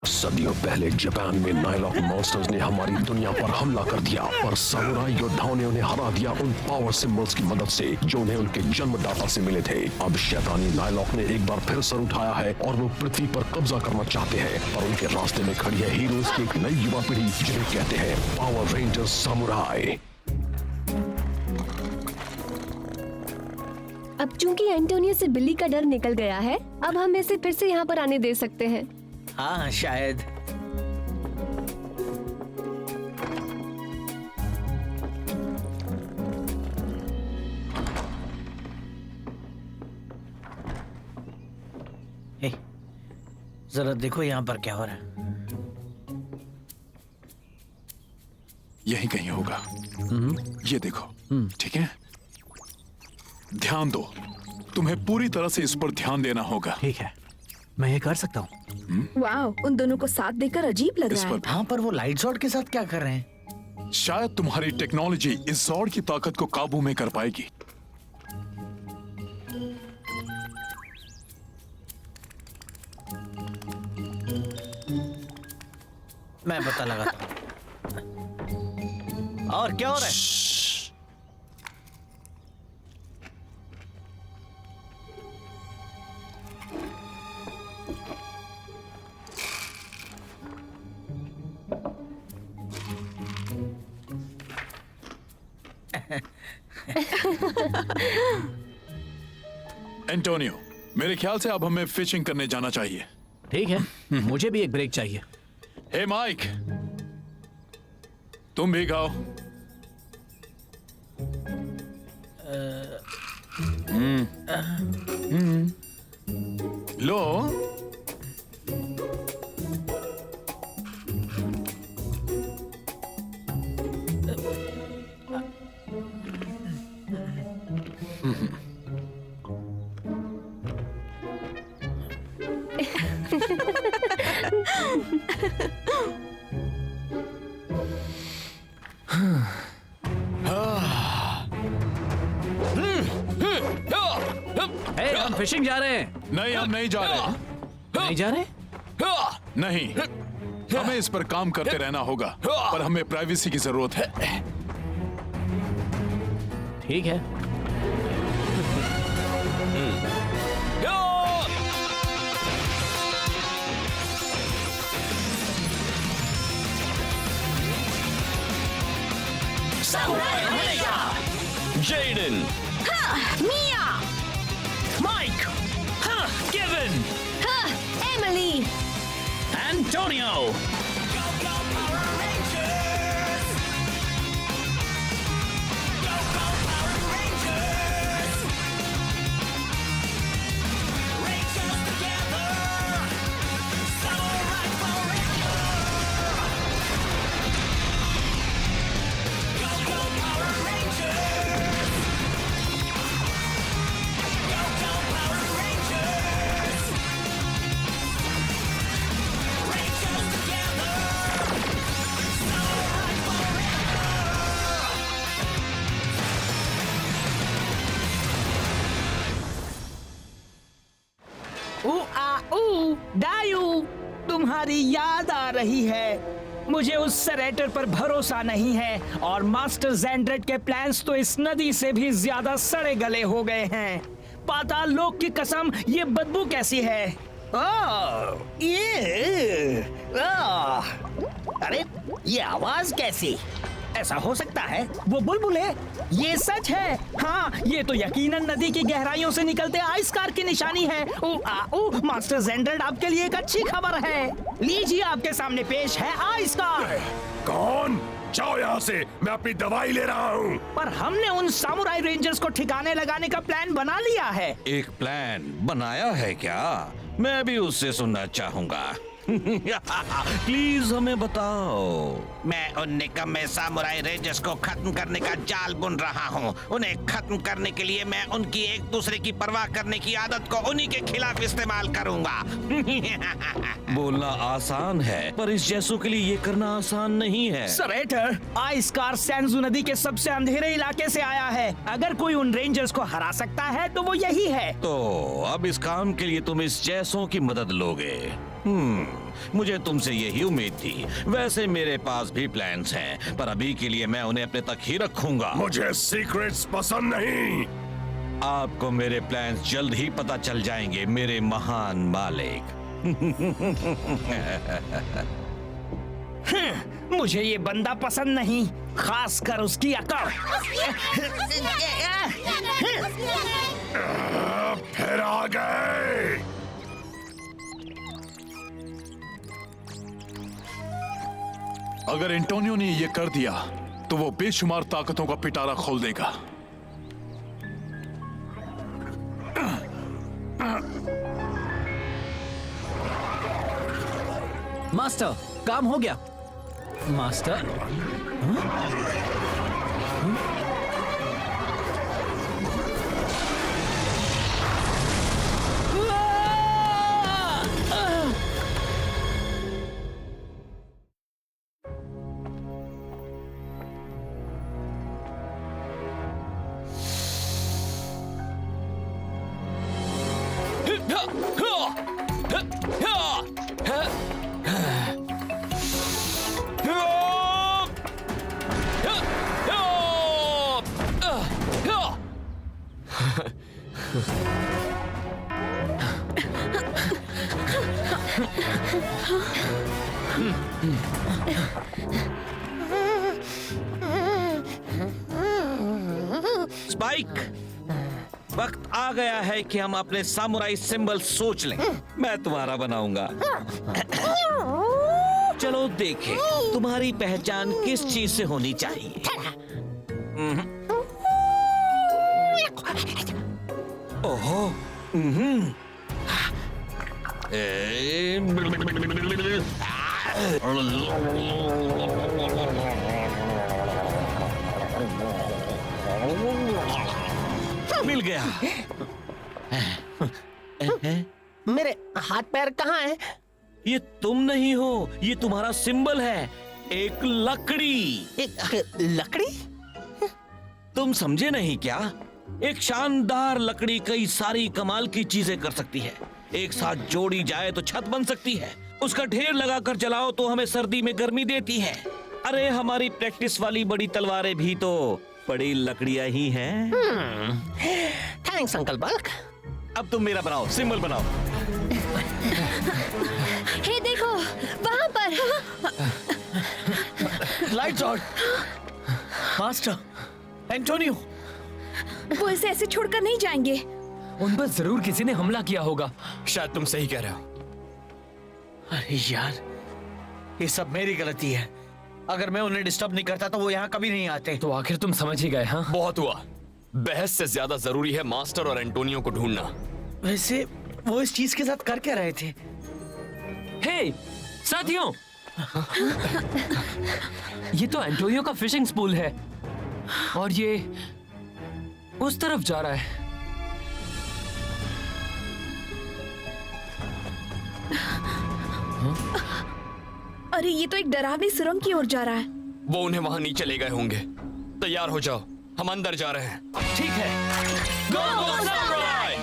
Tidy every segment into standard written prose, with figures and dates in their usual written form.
सदियों पहले जापान में नाइलॉक मॉन्स्टर्स ने हमारी दुनिया पर हमला कर दिया, पर सामुराई योद्धाओं ने उन्हें हरा दिया उन पावर सिंबल्स की मदद से जो उन्हें उनके जन्मदाता से मिले थे। अब शैतानी नाइलॉक ने एक बार फिर सर उठाया है और वो पृथ्वी पर कब्जा करना चाहते हैं, पर उनके रास्ते में खड़ी है हीरोज की एक नई युवा पीढ़ी जिन्हें कहते हैं पावर रेंजर्स सामुराई। अब चूंकि एंटोनियो से बिल्ली का डर निकल गया है, अब हम इसे फिर से यहाँ पर आने दे सकते हैं। हाँ शायद। हे, जरा देखो यहाँ पर क्या हो रहा है। यहीं कहीं होगा। ये देखो, ठीक है? ध्यान दो, तुम्हें पूरी तरह से इस पर ध्यान देना होगा। ठीक है, मैं ये कर सकता हूँ। वाओ, उन दोनों को साथ देखकर अजीब लग इस रहा है। पर हाँ, पर वो लाइट शॉट के साथ क्या कर रहे हैं? शायद तुम्हारी टेक्नोलॉजी इस जॉड की ताकत को काबू में कर पाएगी। मैं पता लगाता हूँ। और क्या हो रहा है? एंटोनियो, मेरे ख्याल से अब हमें फिशिंग करने जाना चाहिए। ठीक है, मुझे भी एक ब्रेक चाहिए। हे माइक, तुम भी खाओ। लो। हे, हम फिशिंग जा रहे हैं। नहीं, हम नहीं जा रहे। नहीं जा रहे? नहीं, हमें इस पर काम करते रहना होगा, पर हमें प्राइवेसी की जरूरत है। ठीक है। Jaden, मिया, माइक, केविन, एमिली, एंटोनियो। डायू, तुम्हारी याद आ रही है। मुझे उस सरेटर पर भरोसा नहीं है और मास्टर ज़ेंड्रेट के प्लान्स तो इस नदी से भी ज्यादा सड़े गले हो गए हैं। पाताल लोक की कसम, ये बदबू कैसी है? अरे ये आवाज कैसी? ऐसा हो सकता है वो बुलबुल है? ये सच है। हाँ, ये तो यकीनन नदी की गहराइयों से निकलते आइस कार की निशानी है। मास्टर ज़ेंड्रेट, आपके लिए एक अच्छी खबर है। लीजिए, आपके सामने पेश है आइस कार। कौन? जाओ यहाँ से, मैं अपनी दवाई ले रहा हूँ। पर हमने उन सामुराई रेंजर्स को ठिकाने लगाने का प्लान बना लिया है। एक प्लान बनाया है क्या? मैं भी उससे सुनना चाहूंगा। प्लीज हमें बताओ। मैं उन निकम्मे सामुराई रेंजर्स को खत्म करने का जाल बुन रहा हूँ। उन्हें खत्म करने के लिए मैं उनकी एक दूसरे की परवाह करने की आदत को उन्हीं के खिलाफ इस्तेमाल करूंगा। बोलना आसान है, पर इस जैसों के लिए ये करना आसान नहीं है। सरेटर, आइस कार सेंजू नदी के सबसे अंधेरे इलाके से आया है। अगर कोई उन रेंजर्स को हरा सकता है तो वो यही है। तो अब इस काम के लिए तुम इस जैसों की मदद लोगे? मुझे तुमसे यही उम्मीद थी। वैसे मेरे पास भी प्लान्स हैं, पर अभी के लिए मैं उन्हें अपने तक ही रखूंगा। मुझे सीक्रेट्स पसंद नहीं। आपको मेरे प्लान्स जल्द ही पता चल जाएंगे, मेरे महान मालिक। मुझे ये बंदा पसंद नहीं, खासकर उसकी अकड़। फिर आ गए। अगर एंटोनियो ने ये कर दिया तो वो बेशुमार ताकतों का पिटारा खोल देगा। मास्टर, काम हो गया। मास्टर, स्पाइक, वक्त आ गया है कि हम अपने सामुराई सिंबल सोच लें। मैं तुम्हारा बनाऊंगा। चलो देखें तुम्हारी पहचान किस चीज से होनी चाहिए। ओहो, मिल गया। मेरे हाथ पैर कहाँ हैं? ये तुम नहीं हो, ये तुम्हारा सिंबल है, एक लकड़ी। एक लकड़ी? तुम समझे नहीं क्या? एक शानदार लकड़ी कई सारी कमाल की चीजें कर सकती है। एक साथ जोड़ी जाए तो छत बन सकती है, उसका ढेर लगाकर जलाओ तो हमें सर्दी में गर्मी देती है। अरे हमारी प्रैक्टिस वाली बड़ी तलवारें भी तो बड़ी लकड़ियां ही हैं। Thanks uncle bulk. अब तुम मेरा बनाओ, सिंबल बनाओ। हे देखो वहाँ पर। Lights out. मास्टर, एंटोनियो, वो इसे ऐसे छोड़कर नहीं जाएंगे। उन पर जरूर किसी ने हमला किया होगा। शायद तुम सही कह रहे हो। अरे यार, ये सब मेरी गलती है। अगर मैं उन्हें डिस्टर्ब नहीं करता तो वो यहाँ कभी नहीं आते। तो आखिर तुम समझ ही गए। हाँ, बहुत हुआ। बहस से ज्यादा जरूरी है मास्टर और एंटोनियो को ढूंढना। वैसे वो इस चीज के साथ कर क्या रहे थे? हे साथियों, ये तो एंटोनियो का फिशिंग स्पूल है और ये उस तरफ जा रहा है। अरे ये तो एक डरावनी सुरंग की ओर जा रहा है। वो उन्हें वहां नीचे ले गए होंगे। तैयार हो जाओ, हम अंदर जा रहे हैं। ठीक है। गो गो समुराई!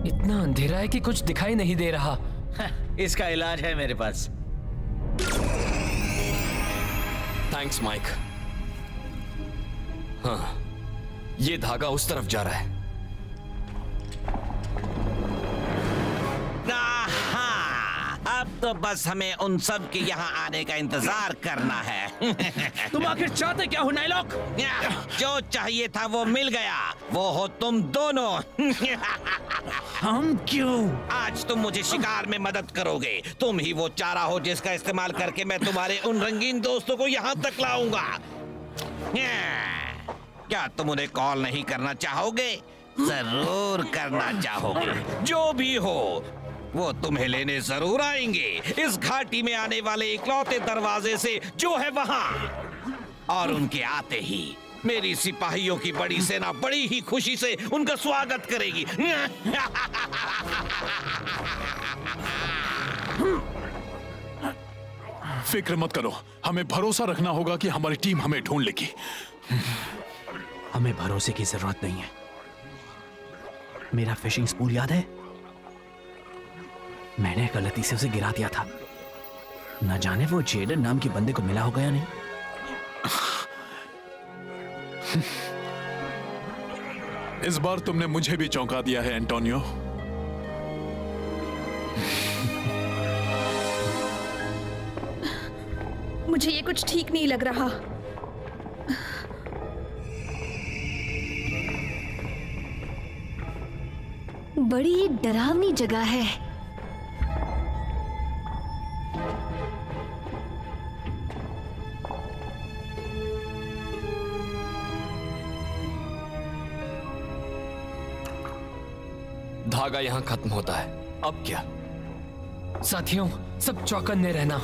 इतना अंधेरा है कि कुछ दिखाई नहीं दे रहा। इसका इलाज है मेरे पास। Thanks mic. हाँ, ये धागा उस तरफ जा रहा है। अब तो बस हमें उन सब के यहाँ आने का इंतजार करना है। तुम आखिर चाहते क्या हो नाइलॉक? जो चाहिए था वो मिल गया। वो हो तुम दोनों। हम क्यों? आज तुम मुझे शिकार में मदद करोगे। तुम ही वो चारा हो जिसका इस्तेमाल करके मैं तुम्हारे उन रंगीन दोस्तों को यहाँ तक लाऊंगा। क्या तुम उन्हें कॉल नहीं करना चाहोगे? जरूर करना चाहोगे। जो भी हो, वो तुम्हें लेने जरूर आएंगे, इस घाटी में आने वाले इकलौते दरवाजे से जो है वहां। और उनके आते ही मेरी सिपाहियों की बड़ी सेना बड़ी ही खुशी से उनका स्वागत करेगी। फिक्र मत करो, हमें भरोसा रखना होगा कि हमारी टीम हमें ढूंढ लेगी। हमें भरोसे की जरूरत नहीं है। मेरा फिशिंग स्पूल याद है? मैंने गलती से उसे गिरा दिया था। न जाने वो जेडन नाम के बंदे को मिला होगा या नहीं। इस बार तुमने मुझे भी चौंका दिया है एंटोनियो। मुझे ये कुछ ठीक नहीं लग रहा। बड़ी ही डरावनी जगह है। धागा यहाँ खत्म होता है। अब क्या? साथियों, सब चौकन्ने रहना।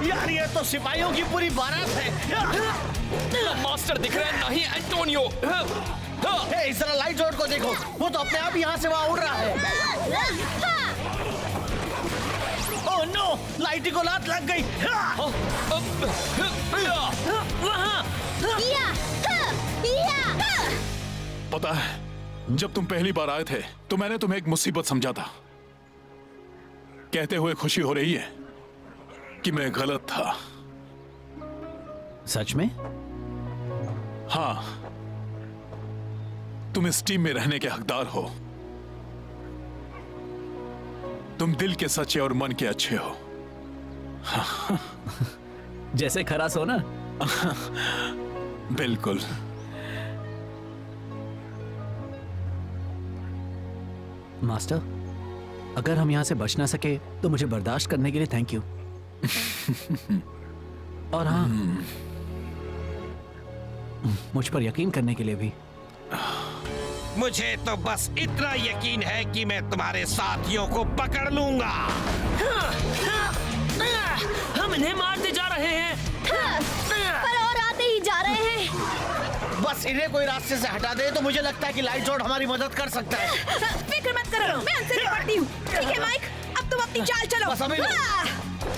यार ये तो सिपाहियों की पूरी बारात है। मास्टर दिख रहे हैं, नहीं एंटोनियो। हे, इस तरह लाइट जोड़ को देखो, वो तो अपने आप यहाँ से वहाँ उड़ रहा है। ओह नो, लाइटी को लात लग गई। पता है, जब तुम पहली बार आए थे तो मैंने तुम्हें एक मुसीबत समझा था। कहते हुए खुशी हो रही है कि मैं गलत था। सच में? हाँ, तुम इस टीम में रहने के हकदार हो। तुम दिल के सच्चे और मन के अच्छे हो। जैसे खरा सोना। बिल्कुल। मास्टर, अगर हम यहां से बच ना सके तो मुझे बर्दाश्त करने के लिए थैंक यू। और हाँ, मुझ पर यकीन करने के लिए भी। मुझे तो बस इतना यकीन है कि मैं तुम्हारे साथियों को पकड़ लूंगा। हम इन्हें मारते जा रहे हैं। पर और आते ही जा रहे हैं। बस इन्हें कोई रास्ते से हटा दे तो मुझे लगता है कि लाइट जोड़ हमारी मदद कर सकता है। फिक्र मत करो, मैं उनसे निपटती हूँ। ठीक है माइक, अब तुम अपनी चाल चलो। बस अभी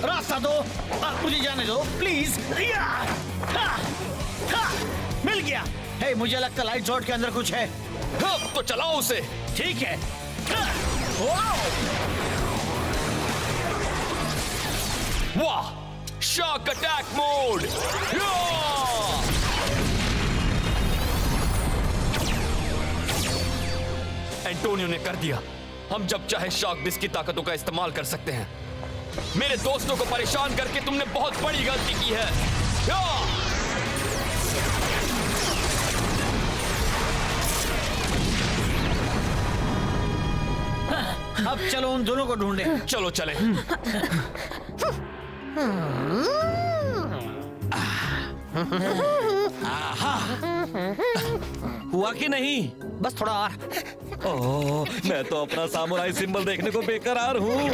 रास्ता दो, मुझे जाने दो प्लीज। मिल गया। हे, मुझे लगता है लाइट जोड़ के अंदर कुछ है। तो चलाओ उसे। ठीक है। वाह, शॉक अटैक मोड। एंटोनियो ने कर दिया। हम जब चाहे शॉक बिस की ताकतों का इस्तेमाल कर सकते हैं। मेरे दोस्तों को परेशान करके तुमने बहुत बड़ी गलती की है। अब चलो उन दोनों को ढूंढे। चलो चले। हुआ कि नहीं? बस थोड़ा और। ओह, मैं तो अपना सामुराई सिंबल देखने को बेकरार हूँ।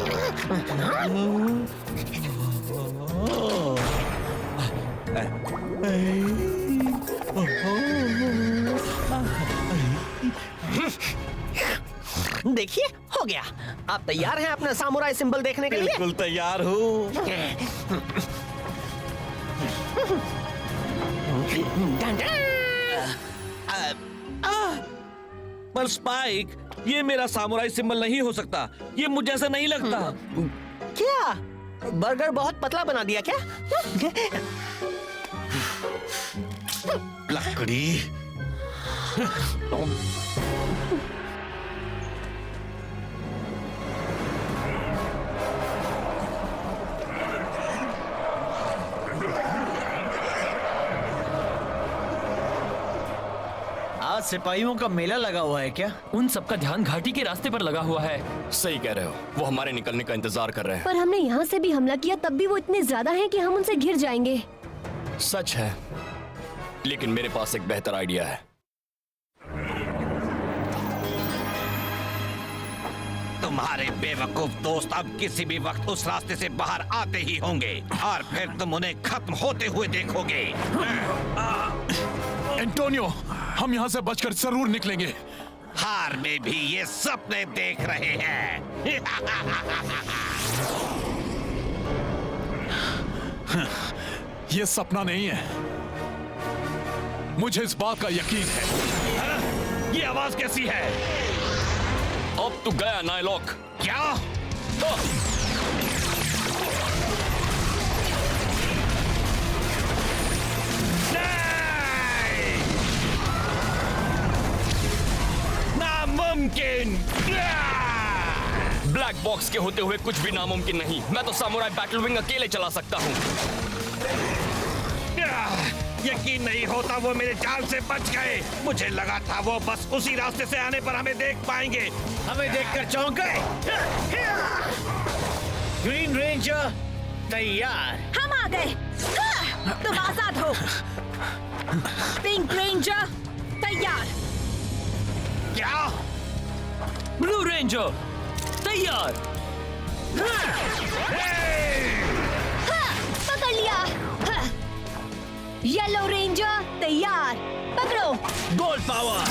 देखिए, हो गया। आप तैयार हैं अपना सामुराई सिंबल देखने के लिए? बिल्कुल तैयार हूँ। पर स्पाइक, ये मेरा सामुराई सिंबल नहीं हो सकता। ये मुझे ऐसा नहीं लगता। क्या बर्गर बहुत पतला बना दिया क्या? लकड़ी। सिपाहियों का मेला लगा हुआ है क्या? उन सबका ध्यान घाटी के रास्ते पर लगा हुआ है। सही कह रहे हो, वो हमारे निकलने का इंतजार कर रहे हैं। पर हमने यहाँ से भी हमला किया, तब भी वो इतने ज्यादा हैं कि हम उनसे घिर जाएंगे। सच है, लेकिन मेरे पास एक बेहतर आइडिया है। तुम्हारे बेवकूफ दोस्त अब किसी भी वक्त उस रास्ते से बाहर आते ही होंगे और फिर तुम उन्हें खत्म होते हुए देखोगे। एंटोनियो, हम यहाँ से बचकर जरूर निकलेंगे। हार में भी ये सपने देख रहे हैं। ये सपना नहीं है, मुझे इस बात का यकीन है। ये आवाज कैसी है? अब तू गया नायलॉक। क्या? नहीं! नामुमकिन! ब्लैक बॉक्स के होते हुए कुछ भी नामुमकिन नहीं। मैं तो सामुराई बैटल विंग अकेले चला सकता हूँ। यकीन नहीं होता वो मेरे जाल से बच गए। मुझे लगा था वो बस उसी रास्ते से आने पर हमें देख पाएंगे। हमें देखकर चौंक गए। ग्रीन रेंजर तैयार। हम आ गए। तुम आजाद हो। पिंक रेंजर तैयार। क्या? ब्लू रेंजर तैयार। पकड़ लिया। येलो रेंजर तैयार। पकड़ो। Gold power.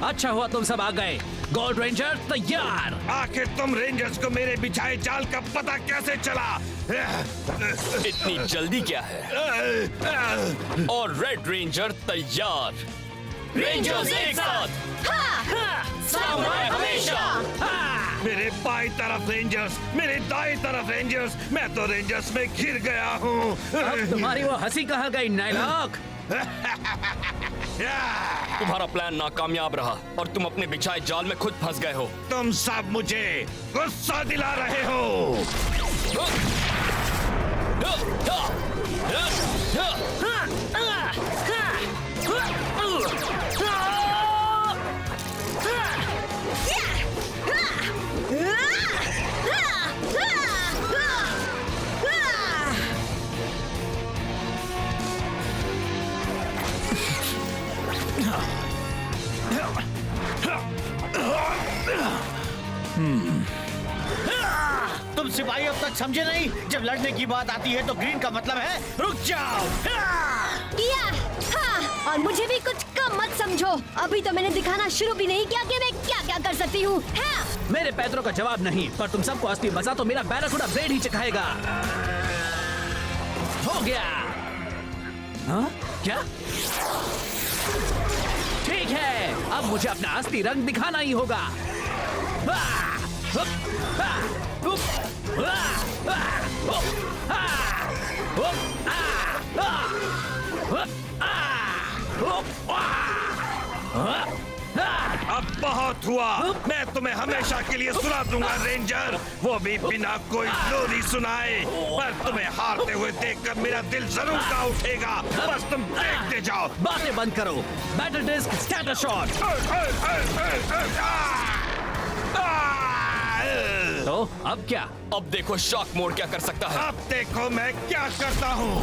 अच्छा हुआ तुम सब आ गए। गोल्ड रेंजर तैयार। आखिर तुम रेंजर्स को मेरे बिछाए जाल का पता कैसे चला? इतनी जल्दी क्या है? और रेड रेंजर तैयार। रेंजर्स एक साथ। सामुराई हमेशा। मेरे बाई तरफ रेंजर्स, मेरे दाई तरफ रेंजर्स। मैं तो रेंजर्स में घिर गया हूँ। अब तुम्हारी वो हंसी कहाँ गई नायलॉक? तुम्हारा प्लान नाकामयाब रहा और तुम अपने बिछाए जाल में खुद फंस गए हो। तुम सब मुझे गुस्सा दिला रहे हो। तुम सिपाही अब तक समझे नहीं? जब लड़ने की बात आती है तो ग्रीन का मतलब है रुक जाओ। और मुझे भी कुछ कम मत समझो। अभी तो मैंने दिखाना शुरू भी नहीं किया कि मैं क्या क्या कर सकती हूँ। मेरे पैदरों का जवाब नहीं, पर तुम सबको असली मजा तो मेरा बैराकूडा ब्लेड ही चखाएगा। हो गया। हाँ? क्या? ठीक है, अब मुझे अपना असली रंग दिखाना ही होगा। अब बहुत हुआ। मैं तुम्हें हमेशा के लिए सुना दूंगा रेंजर, वो भी बिना कोई लोरी सुनाए। पर तुम्हें हारते हुए देखकर मेरा दिल जरूर का उठेगा। बस तुम देखते जाओ। बातें बंद करो। Battle disk scatter shot. तो अब क्या? अब देखो शॉक मोड क्या कर सकता है। अब देखो मैं क्या करता हूँ।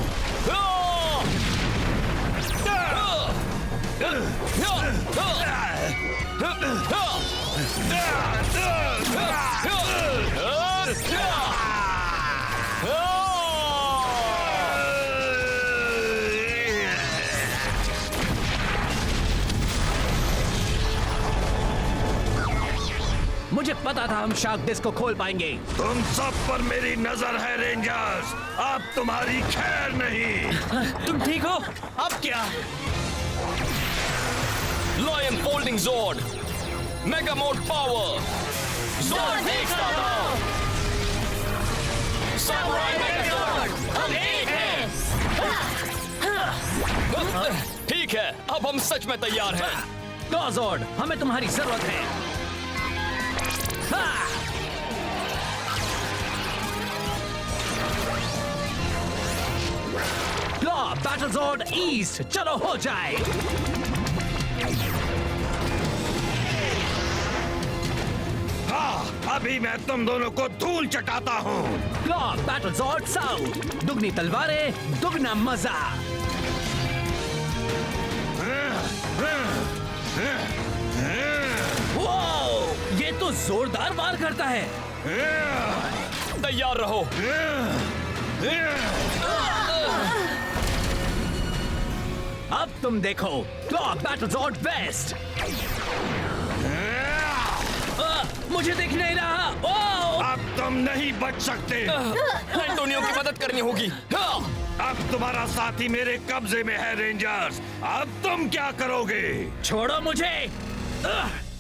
मुझे पता था हम शार्क डिस्क को खोल पाएंगे। तुम सब पर मेरी नजर है रेंजर्स। अब तुम्हारी खैर नहीं। तुम ठीक हो? अब क्या? Lion folding Zord, mega mode power, Zord एक साथ आओ। सामुराई मेगाजोर्ड, हम एक हैं। ठीक है, अब हम सच में तैयार हैं। जोर्ड, हमें तुम्हारी जरूरत है। बैटल जोर्ड ईस्ट, चलो हो जाए। अभी मैं तुम दोनों को धूल चटाता हूँ। क्लॉ बैटल जॉर्ड साउथ, दुगनी तलवारें, दुगना मजा। वो ये तो जोरदार वार करता है। तैयार रहो। अब तुम देखो क्लॉ बैटल जॉर्ड वेस्ट। मुझे दिख नहीं रहा। ओ! अब तुम नहीं बच सकते। एंटोनियो की मदद करनी होगी। अब तुम्हारा साथी मेरे कब्जे में है रेंजर्स। अब तुम क्या करोगे? छोड़ो मुझे।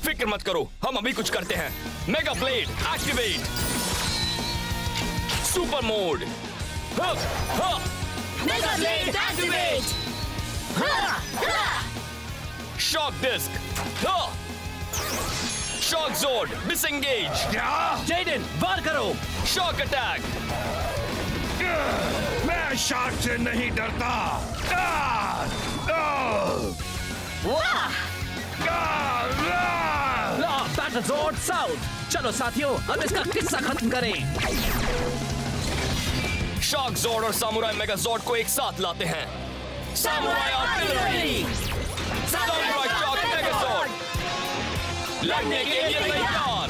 फिक्र मत करो, हम अभी कुछ करते हैं। Mega blade activate. Super mode. Mega blade activate. Shock disc. Shock Zord disengage. क्या? जेडन वार करो। Shock attack. मैं शॉक से नहीं डरता। Claw battle Zord south. चलो साथियों, अब इसका किस्सा खत्म करें। शॉक जोर्ड और सामुराई मेगा जोर्ड को एक साथ लाते हैं। Samurai artillery. Samurai shock mega Zord. लड़ने के लिए तैयार।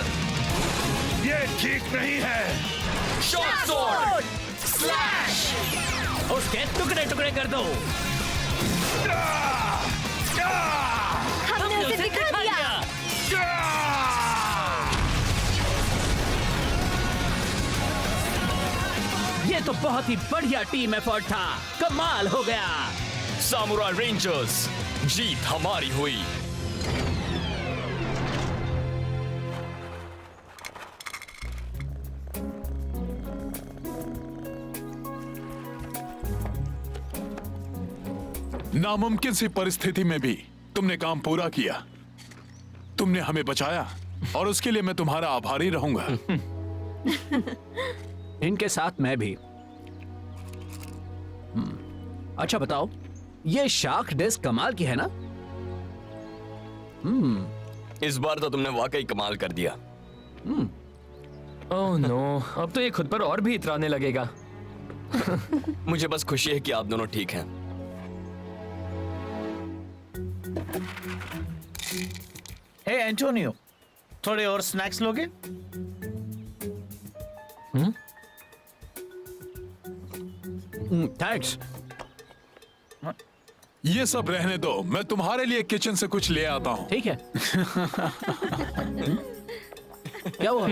ये ठीक नहीं है। Shock Zord slash. उसके टुकड़े टुकड़े कर दो। हमने उसे दिखा दिया। ये तो बहुत ही बढ़िया टीम एफर्ट था। कमाल हो गया। सामुराई रेंजर्स, जीत हमारी हुई। नामुमकिन सी परिस्थिति में भी तुमने काम पूरा किया। तुमने हमें बचाया और उसके लिए मैं तुम्हारा आभारी रहूंगा। इनके साथ मैं भी। अच्छा बताओ, ये शार्क डिस्क कमाल की है ना? इस बार तो तुमने वाकई कमाल कर दिया। ओह नो, अब तो ये खुद पर और भी इतराने लगेगा। मुझे बस खुशी है कि आप दोनों ठीक हैं। हे एंटोनियो, थोड़े और स्नैक्स लोगे? थैंक्स। ये सब रहने दो, मैं तुम्हारे लिए किचन से कुछ ले आता हूँ। ठीक है। क्या हुआ?